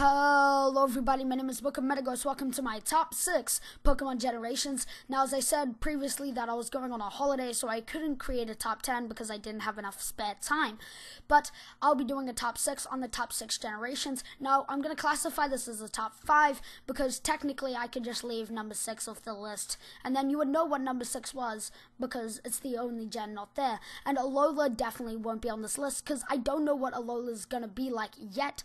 Hello everybody, my name is Muka Metagross. Welcome to my top 6 Pokemon generations. Now, as I said previously that I was going on a holiday, so I couldn't create a top 10 because I didn't have enough spare time. But I'll be doing a top 6 on the top 6 generations. Now, I'm going to classify this as a top 5 because technically I could just leave number 6 off the list. And then you would know what number 6 was because it's the only gen not there. And Alola definitely won't be on this list because I don't know what Alola is going to be like yet.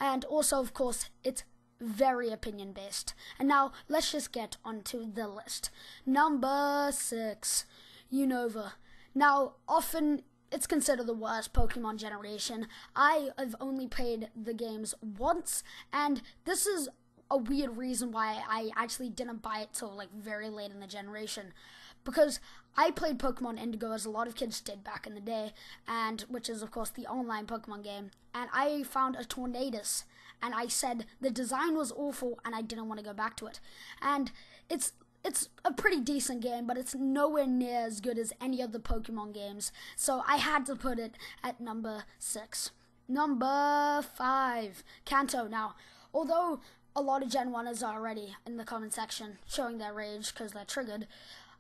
And also, of course, it's very opinion-based. And now, let's just get onto the list. Number 6, Unova. Now, often, it's considered the worst Pokemon generation. I have only played the games once, and this is a weird reason why I actually didn't buy it till, very late in the generation. Because I played Pokemon Indigo, as a lot of kids did back in the day, and which is, of course, the online Pokemon game. And I found a Tornadus, and I said the design was awful, and I didn't want to go back to it. And it's a pretty decent game, but it's nowhere near as good as any of the Pokemon games. So I had to put it at number 6. Number 5, Canto. Now, although a lot of Gen 1ers are already in the comment section showing their rage because they're triggered,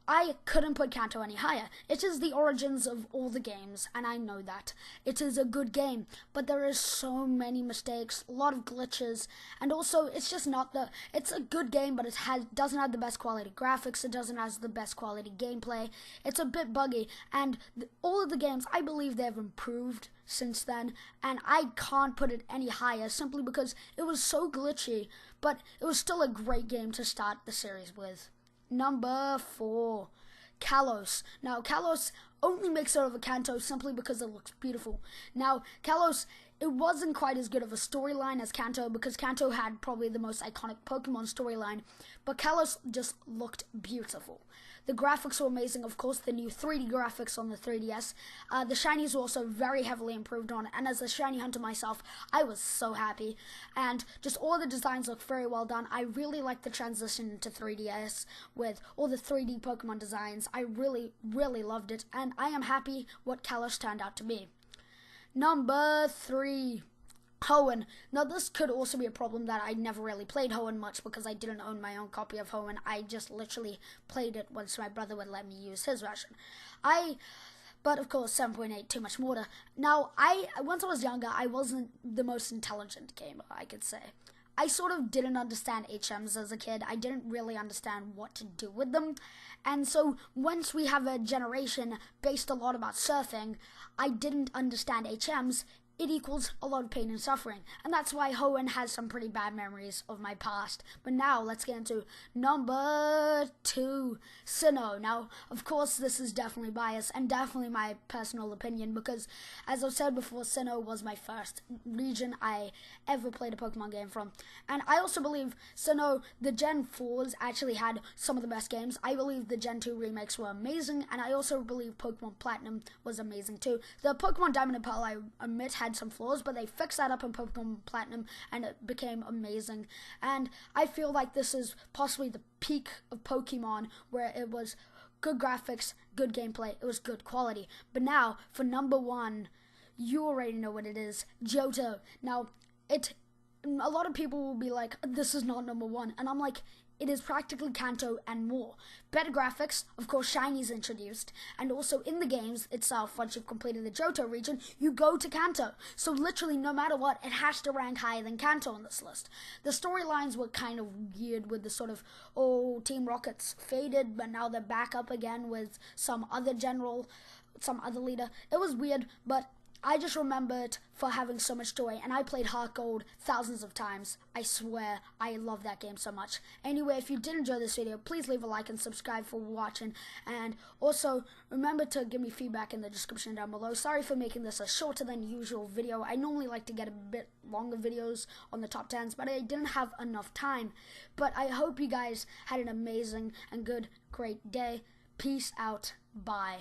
I couldn't put Canto any higher. It is the origins of all the games, and I know that. It is a good game, but there is so many mistakes, a lot of glitches, and also it's just not it's a good game, but it doesn't have the best quality graphics, it doesn't have the best quality gameplay, it's a bit buggy, and all of the games, I believe they've improved since then, and I can't put it any higher simply because it was so glitchy, but it was still a great game to start the series with. Number 4, Kalos. Now, Kalos only makes it over Canto simply because it looks beautiful. Now, Kalos, it wasn't quite as good of a storyline as Canto because Canto had probably the most iconic Pokemon storyline, but Kalos just looked beautiful. The graphics were amazing, of course, the new 3D graphics on the 3DS. The shinies were also very heavily improved on, and as a shiny hunter myself, I was so happy. And just all the designs look very well done. I really like the transition to 3DS with all the 3D Pokemon designs. I really, really loved it, and I am happy what Kalos turned out to be. Number 3, Hoenn. Now, this could also be a problem that I never really played Hoenn much because I didn't own my own copy of Hoenn. I just literally played it once my brother would let me use his version. But of course, 7.8, too much water. Now, once I was younger, I wasn't the most intelligent gamer, I could say. I sort of didn't understand HMs as a kid. I didn't really understand what to do with them. And so once we have a generation based a lot about surfing, I didn't understand HMs. It equals a lot of pain and suffering. And that's why Hoenn has some pretty bad memories of my past. But now, let's get into number 2, Sinnoh. Now, of course, this is definitely biased and definitely my personal opinion because, as I've said before, Sinnoh was my first region I ever played a Pokemon game from. And I also believe Sinnoh, the Gen 4s actually had some of the best games. I believe the Gen 2 remakes were amazing, and I also believe Pokemon Platinum was amazing too. The Pokemon Diamond and Pearl, I admit, had some flaws, but they fixed that up in Pokemon Platinum and it became amazing. And I feel like this is possibly the peak of Pokemon, where it was good graphics, good gameplay, it was good quality. But now, for number 1, you already know what it is, Johto. Now, a lot of people will be like, this is not number 1, and I'm like, it is practically Canto and more. Better graphics, of course, shinies introduced, and also in the games itself, once you've completed the Johto region, you go to Canto. So literally, no matter what, it has to rank higher than Canto on this list. The storylines were kind of weird with the sort of, Team Rocket's faded, but now they're back up again with some other general, some other leader. It was weird, but I just remember it for having so much joy, and I played Heart Gold thousands of times. I swear, I love that game so much. Anyway, if you did enjoy this video, please leave a like and subscribe for watching, and also remember to give me feedback in the description down below. Sorry for making this a shorter than usual video. I normally like to get a bit longer videos on the top 10s, but I didn't have enough time. But I hope you guys had an amazing and great day. Peace out. Bye.